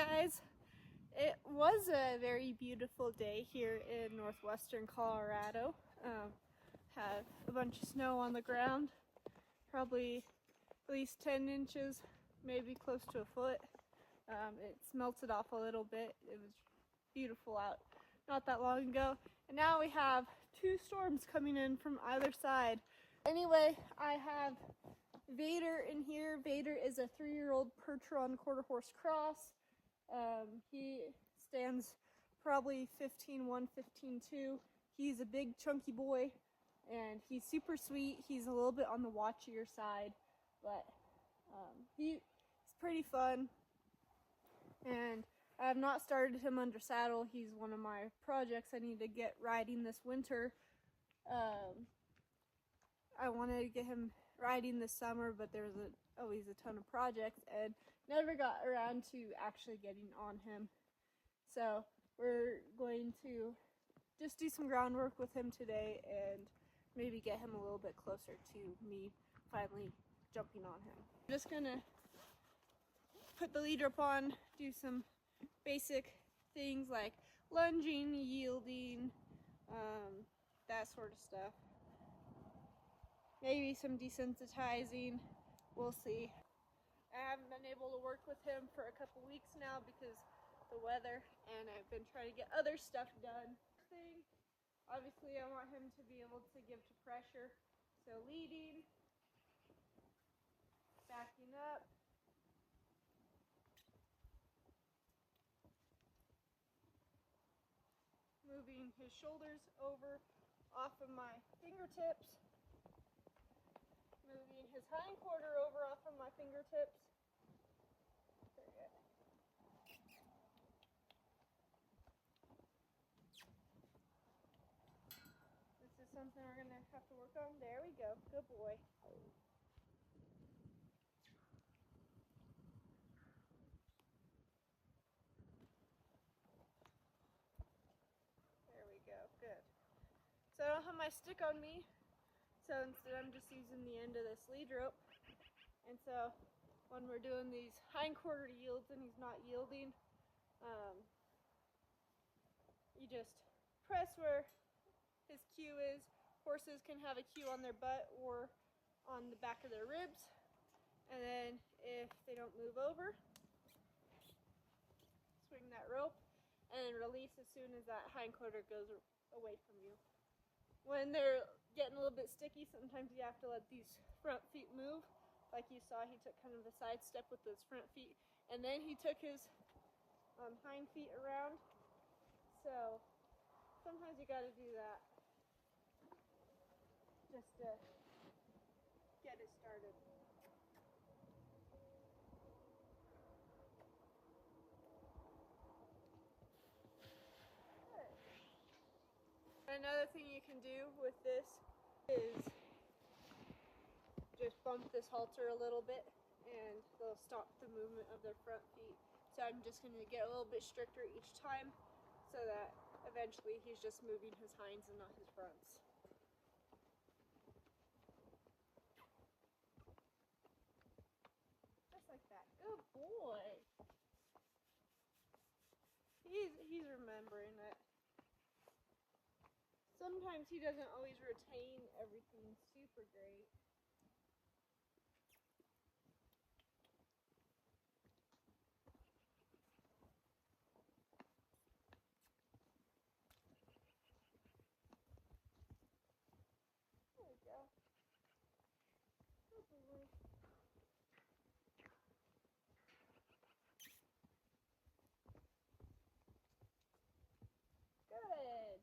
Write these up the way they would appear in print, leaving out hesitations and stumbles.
guys, it was a very beautiful day here in northwestern Colorado. Had a bunch of snow on the ground, probably at least 10 inches, maybe close to a foot. It's melted off a little bit. It was beautiful out not that long ago, and now we have two storms coming in from either side. Anyway, I have Vader in here. Vader is a 3-year-old Percheron quarter horse cross. He stands probably 15-1, 15-2. He's a big chunky boy and he's super sweet. He's a little bit on the watchier side, but he's pretty fun. And I have not started him under saddle. He's one of my projects I need to get riding this winter. I wanted to get him riding this summer, but there was always a ton of projects and never got around to actually getting on him. So we're going to just do some groundwork with him today and maybe get him a little bit closer to me finally jumping on him. I'm just gonna put the lead rope on, do some basic things like lunging, yielding, that sort of stuff. Maybe some desensitizing, we'll see. I haven't been able to work with him for a couple weeks now because of the weather, and I've been trying to get other stuff done. Obviously I want him to be able to give to pressure, so leading, backing up, moving his shoulders over off of my fingertips, moving his hindquarter over off of my fingertips. Very good. This is something we're going to have to work on. There we go. Good boy. There we go. Good. So I don't have my stick on me. So instead I'm just using the end of this lead rope, and so when we're doing these hindquarter yields and he's not yielding, you just press where his cue is. Horses can have a cue on their butt or on the back of their ribs, and then if they don't move over, swing that rope and then release as soon as that hindquarter goes away from you. When they're getting a little bit sticky, sometimes you have to let these front feet move. Like you saw, he took kind of a side step with those front feet, and then he took his hind feet around. So sometimes you got to do that just to get it started. Another thing you can do with this is just bump this halter a little bit and they'll stop the movement of their front feet. So I'm just going to get a little bit stricter each time so that eventually he's just moving his hinds and not his fronts. Just like that. Good boy. He's remembering it. Sometimes he doesn't always retain everything super great. There we go. Good boy. Good.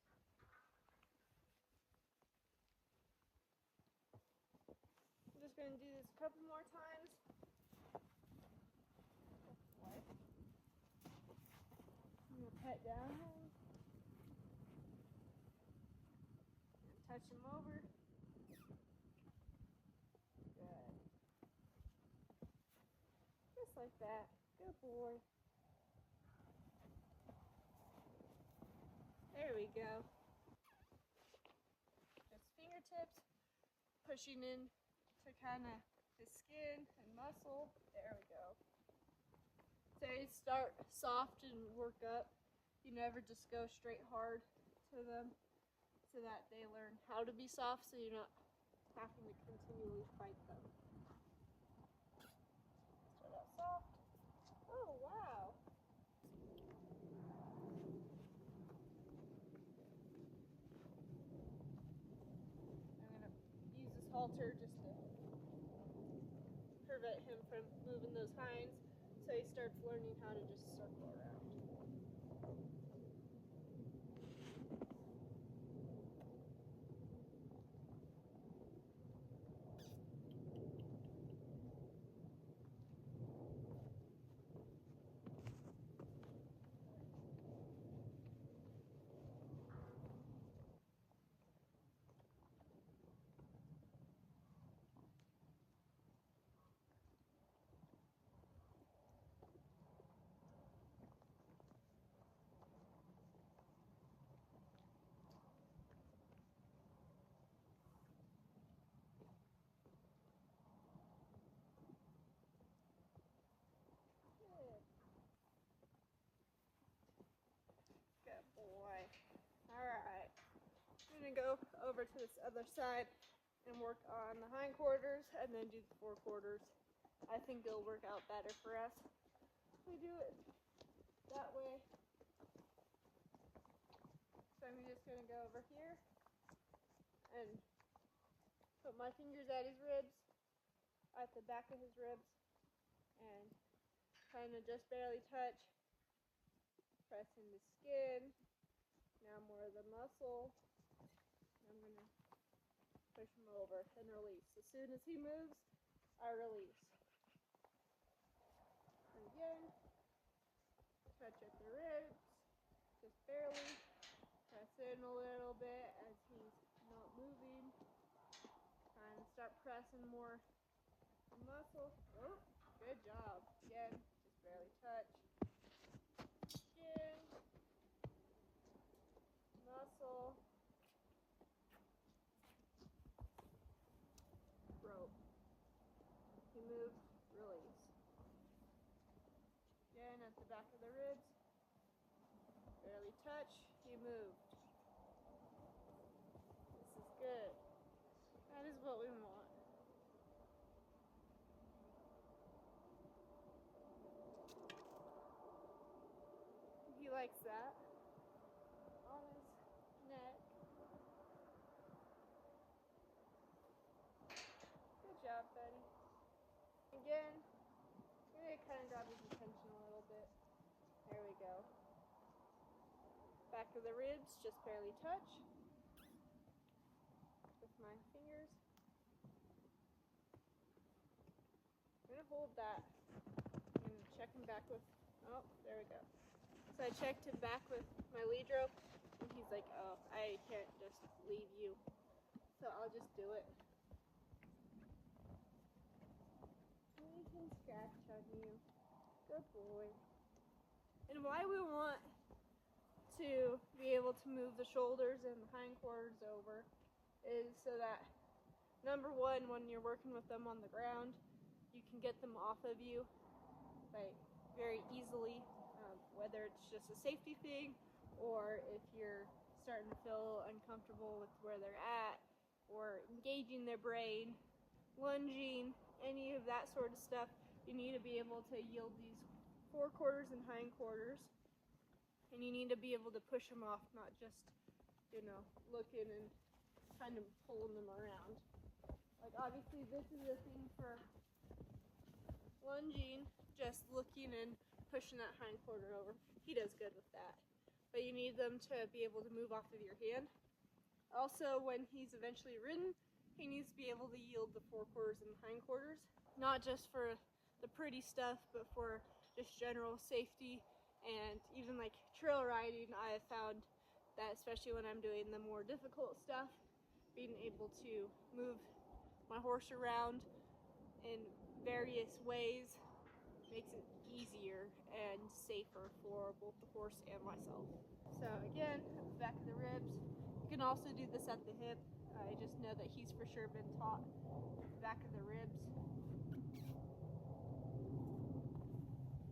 I'm just going to do this a couple more times. I'm going to pet down him and touch him over. Good. Just like that. Good boy. There we go. Just fingertips, pushing in to kind of his skin and muscle. There we go. So you start soft and work up. You never just go straight hard to them so that they learn how to be soft so you're not having to continually fight them. Start out soft. Oh, wow. I'm going to use this halter just to prevent him from moving those hinds so he starts learning how to just circle around. Good boy. Alright. I'm going to go over to this other side and work on the hindquarters and then do the forequarters. I think it'll work out better for us. We do it that way. So I'm just going to go over here and put my fingers at his ribs, at the back of his ribs, and kind of just barely touch. Pressing the skin. Now more of the muscle. I'm going to push him over and release. As soon as he moves, I release. And again, touch at the ribs, just barely. Press in a little bit as he's not moving. Try and start pressing more muscle. Oh, good job. Again, just barely touch. Skin, muscle, rope. He moved, release. Again, at the back of the ribs. Barely touch, he moved. This is good. That is what we want. He likes that. On his neck. Good job, buddy. Again, I'm going to kind of grab his attention a little bit. There we go. Back of the ribs, just barely touch with my fingers. I'm going to hold that and check him back with, oh, there we go. So I checked him back with my lead rope, and he's like, oh, I can't just leave you. So I'll just do it. He can scratch on you. Good boy. And why we want to be able to move the shoulders and the hindquarters over is so that, number one, when you're working with them on the ground, you can get them off of you like very easily, whether it's just a safety thing or if you're starting to feel uncomfortable with where they're at or engaging their brain, lunging, any of that sort of stuff. You need to be able to yield these forequarters and hindquarters. And you need to be able to push them off, not just, looking and kind of pulling them around. Like, obviously, this is a thing for lunging, just looking and pushing that hindquarter over. He does good with that. But you need them to be able to move off of your hand. Also, when he's eventually ridden, he needs to be able to yield the forequarters and hindquarters, not just for the pretty stuff, but for just general safety. And even like trail riding, I have found that, especially when I'm doing the more difficult stuff, being able to move my horse around in various ways makes it easier and safer for both the horse and myself. So again, at the back of the ribs. You can also do this at the hip. I just know that he's for sure been taught the back of the ribs.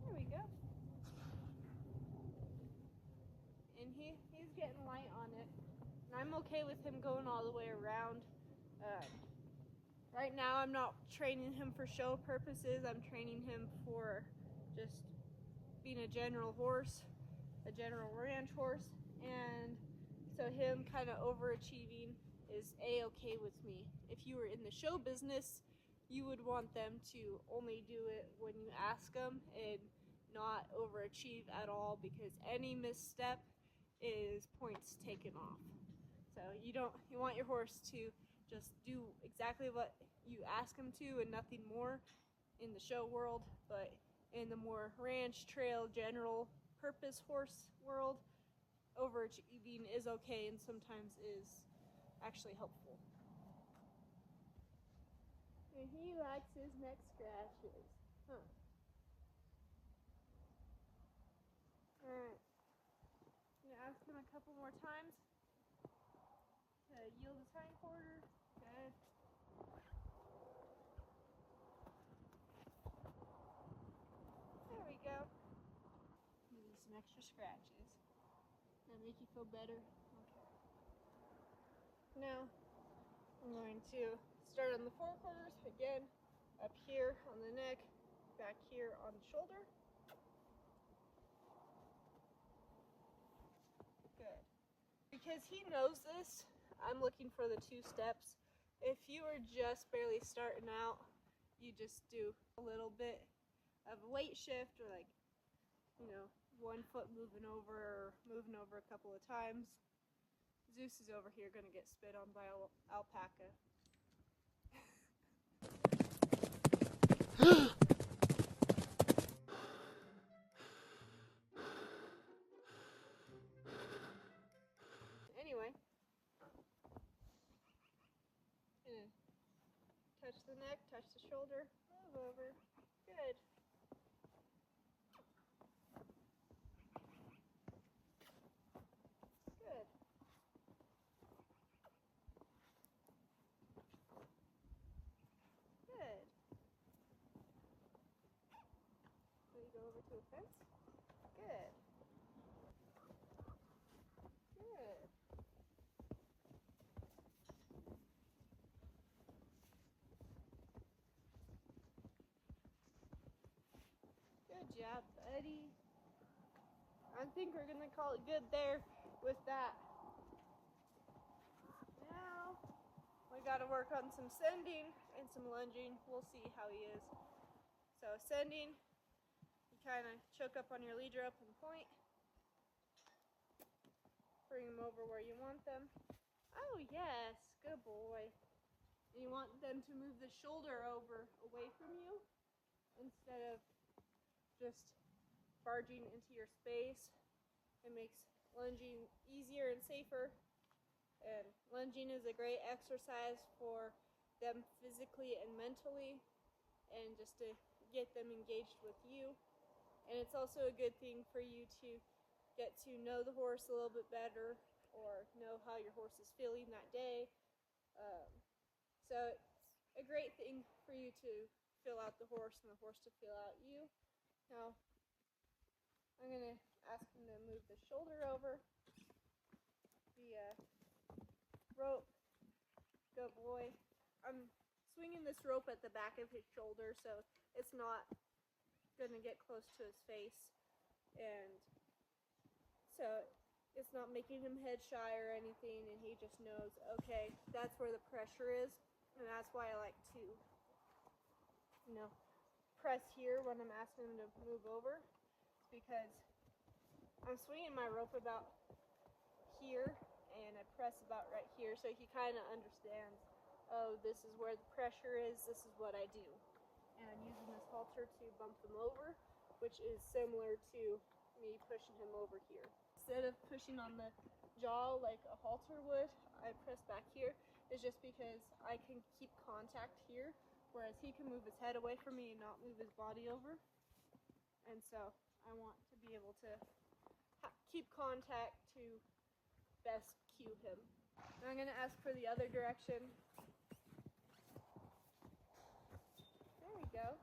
There we go. he's getting light on it, and I'm okay with him going all the way around. Right now I'm not training him for show purposes. I'm training him for just being a general horse, a general ranch horse, and so him kind of overachieving is a-okay with me. If you were in the show business, you would want them to only do it when you ask them and not overachieve at all, because any misstep is points taken off. So you want your horse to just do exactly what you ask him to and nothing more in the show world, but in the more ranch, trail, general purpose horse world, overachieving is okay and sometimes is actually helpful. And he likes his neck scratches. Huh. Alright. I'm gonna ask him a couple more times to yield his hindquarter. Good. There we go. Maybe some extra scratches. That make you feel better? Okay. Now, I'm going to start on the forequarters again, up here on the neck, back here on the shoulder. Good. Because he knows this, I'm looking for the 2 steps. If you are just barely starting out, you just do a little bit of a weight shift, or like, 1 foot moving over, or moving over a couple of times. Zeus is over here gonna get spit on by alpaca. Anyway, gonna touch the neck, touch the shoulder, move over. Good. Good. Good. Let me go over to a fence. Good. Good. Good job, buddy. I think we're gonna call it good there with that. Now, we gotta work on some sending and some lunging. We'll see how he is. So sending, you kind of choke up on your lead rope and point. Bring them over where you want them. Oh yes, good boy. And you want them to move the shoulder over away from you instead of just barging into your space. It makes lunging easier and safer. And lunging is a great exercise for them physically and mentally, and just to get them engaged with you. And it's also a good thing for you to get to know the horse a little bit better, or know how your horse is feeling that day. So it's a great thing for you to fill out the horse and the horse to fill out you. Now, I'm going to ask him to move the shoulder over, the rope. Good boy. I'm swinging this rope at the back of his shoulder, so it's not going to get close to his face, and so it's not making him head shy or anything, and he just knows, okay, that's where the pressure is, and that's why I like to, press here when I'm asking him to move over, because I'm swinging my rope about here, and I press about right here, so he kind of understands, oh, this is where the pressure is, this is what I do. And I'm using this halter to bump them over, which is similar to me pushing him over here. Instead of pushing on the jaw like a halter would, I press back here. It's just because I can keep contact here, whereas he can move his head away from me and not move his body over. And so I want to be able to keep contact to best cue him. Now I'm going to ask for the other direction. There we go.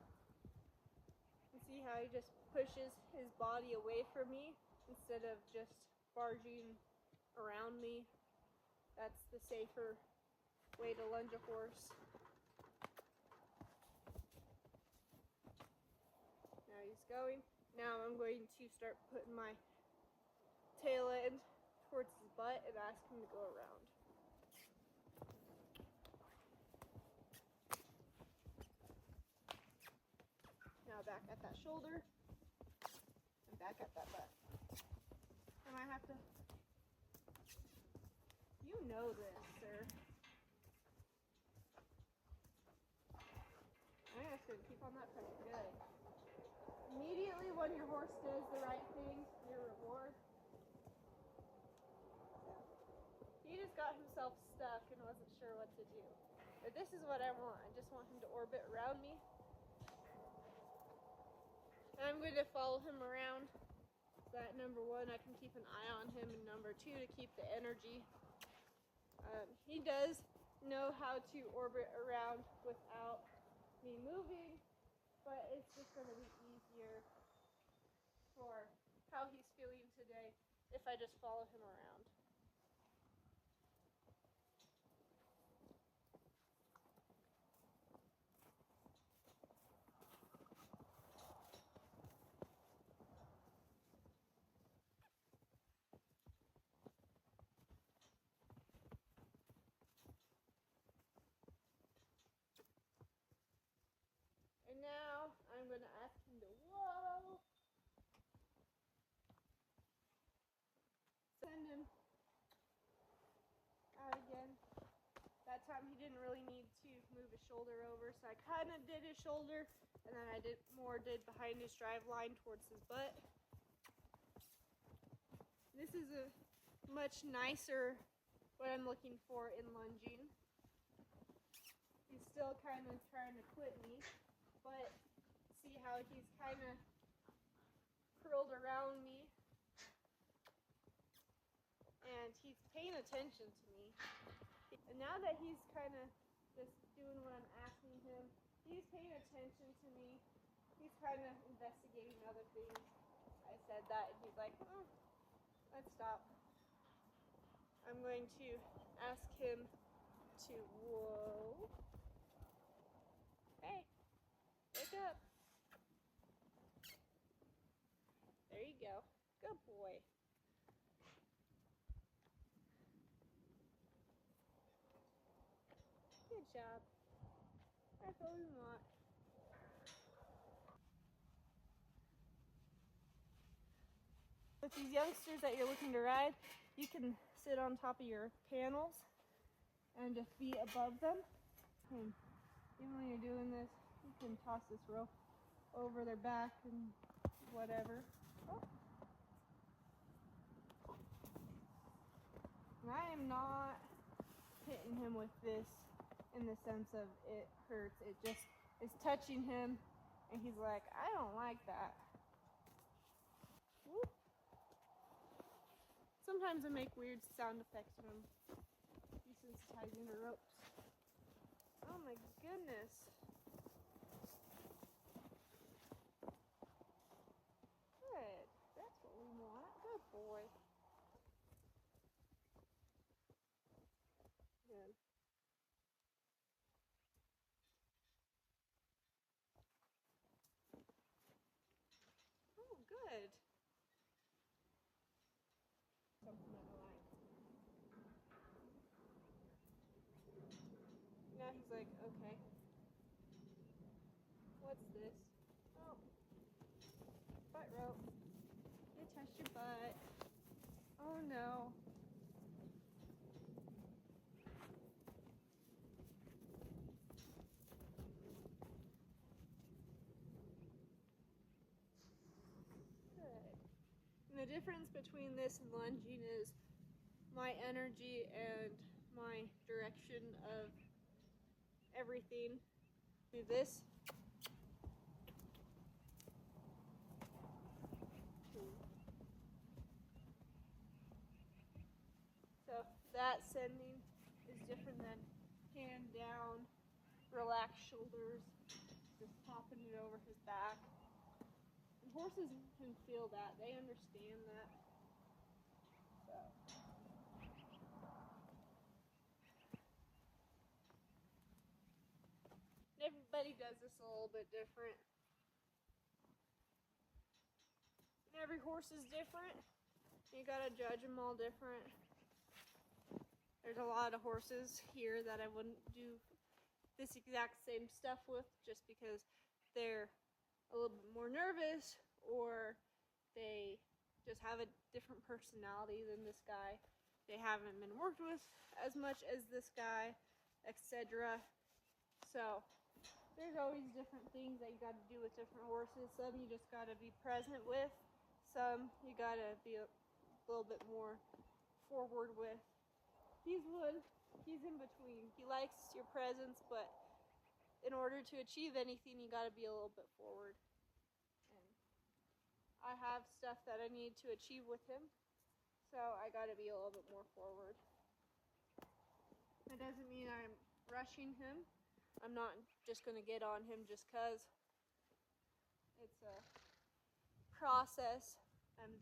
And see how he just pushes his body away from me instead of just barging around me. That's the safer way to lunge a horse. Now he's going. Now I'm going to start putting my tail end towards his butt and ask him to go around. Now back at that shoulder and back at that butt. And I have to, you know this, sir. I'm just going to keep on that pressure. Good. Immediately when your horse does the right thing, your reward. He just got himself stuck and wasn't sure what to do. But this is what I want. I just want him to orbit around me. And I'm going to follow him around. So that number one, I can keep an eye on him, and number two, to keep the energy. He does know how to orbit around without me moving, but it's just going to be easier for how he's feeling today if I just follow him around. And now I'm going to ask him to whoa. Send him out again. That time he didn't really need to move his shoulder over, so I kind of did his shoulder, and then I did behind his drive line towards his butt. This is a much nicer what I'm looking for in lunging. He's still kind of trying to quit me, but see how he's kind of curled around me, and he's paying attention to me. And now that he's kind of just doing what I'm asking him, he's paying attention to me. He's kind of investigating other things. I said that, and he's like, oh, let's stop. I'm going to ask him to whoa. Hey, wake up. There you go. Good boy. Good job. That's all we want. With these youngsters that you're looking to ride, you can sit on top of your panels and just be above them. And even when you're doing this, you can toss this rope over their back and whatever. Oh. And I am not hitting him with this in the sense of it hurts. It just is touching him, and he's like, I don't like that. Whoop. Sometimes I make weird sound effects when I'm desensitizing the ropes. Oh my goodness. Good. That's what we want. Good boy. Good. Oh, good. Something that I like. Now he's like, okay. What's this? Oh. Butt rope. You touched your butt. Oh no. Good. And the difference between this and lunging is my energy and my direction of everything. Do this. So that sending is different than hand down, relaxed shoulders, just popping it over his back. And horses can feel that. They understand that. Everybody does this a little bit different. And every horse is different. You gotta judge them all different. There's a lot of horses here that I wouldn't do this exact same stuff with just because they're a little bit more nervous or they just have a different personality than this guy. They haven't been worked with as much as this guy, etc. So there's always different things that you got to do with different horses. Some you just got to be present with. Some you got to be a little bit more forward with. He's in between. He likes your presence, but in order to achieve anything, you got to be a little bit forward. And I have stuff that I need to achieve with him, so I got to be a little bit more forward. That doesn't mean I'm rushing him. I'm not just going to get on him just because. It's a process. I'm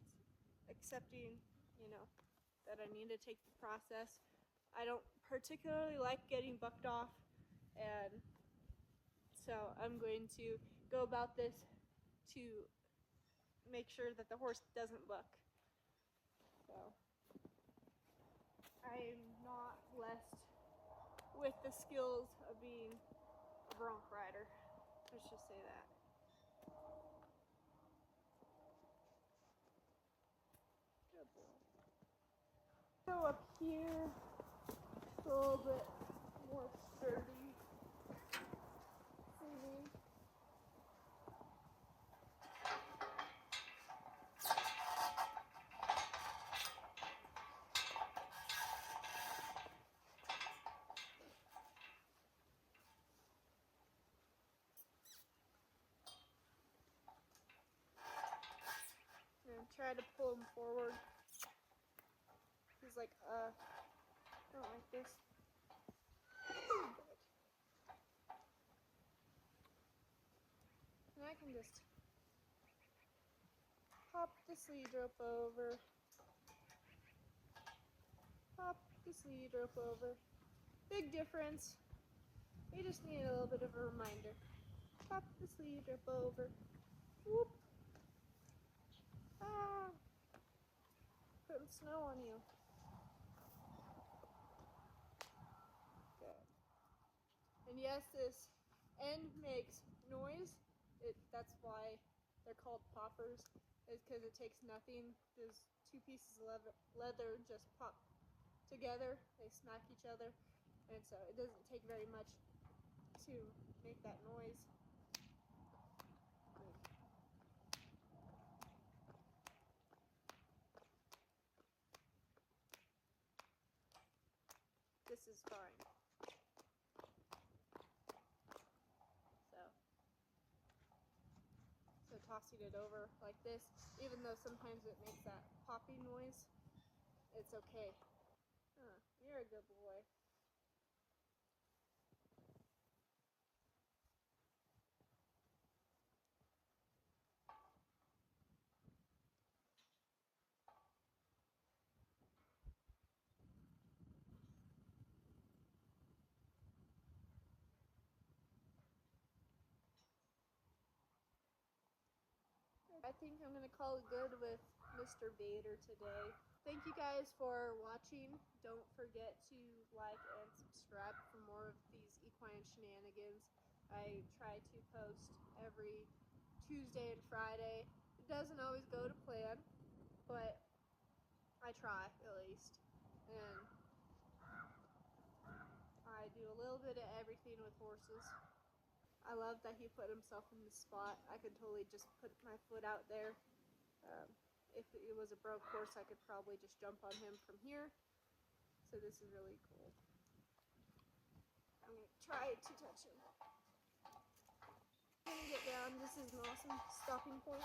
accepting, that I need to take the process. I don't particularly like getting bucked off, and so I'm going to go about this to make sure that the horse doesn't buck. So I'm not blessed with the skills of being a bronc rider. Let's just say that. Good boy. Go up here, a little bit more sturdy. See me? And try to pull him forward. He's like, I don't like this. And I can just pop the sleeve rope over. Pop the sleeve rope over. Big difference. We just need a little bit of a reminder. Pop the sleeve rope over. Whoop. Ah. Putting snow on you. Good. And yes, this end makes noise. That's why they're called poppers. It's because it takes nothing. Those two pieces of leather just pop together. They smack each other. And so it doesn't take very much to make that noise. This is fine. So tossing it over like this, even though sometimes it makes that popping noise, it's okay. You're a good boy. I think I'm going to call it good with Mr. Vader today. Thank you guys for watching. Don't forget to like and subscribe for more of these equine shenanigans. I try to post every Tuesday and Friday. It doesn't always go to plan, but I try at least. And I do a little bit of everything with horses. I love that he put himself in the spot. I could totally just put my foot out there. If it was a broke horse, I could probably just jump on him from here. So this is really cool. I'm going to try to touch him. I'm going to get down. This is an awesome stopping point.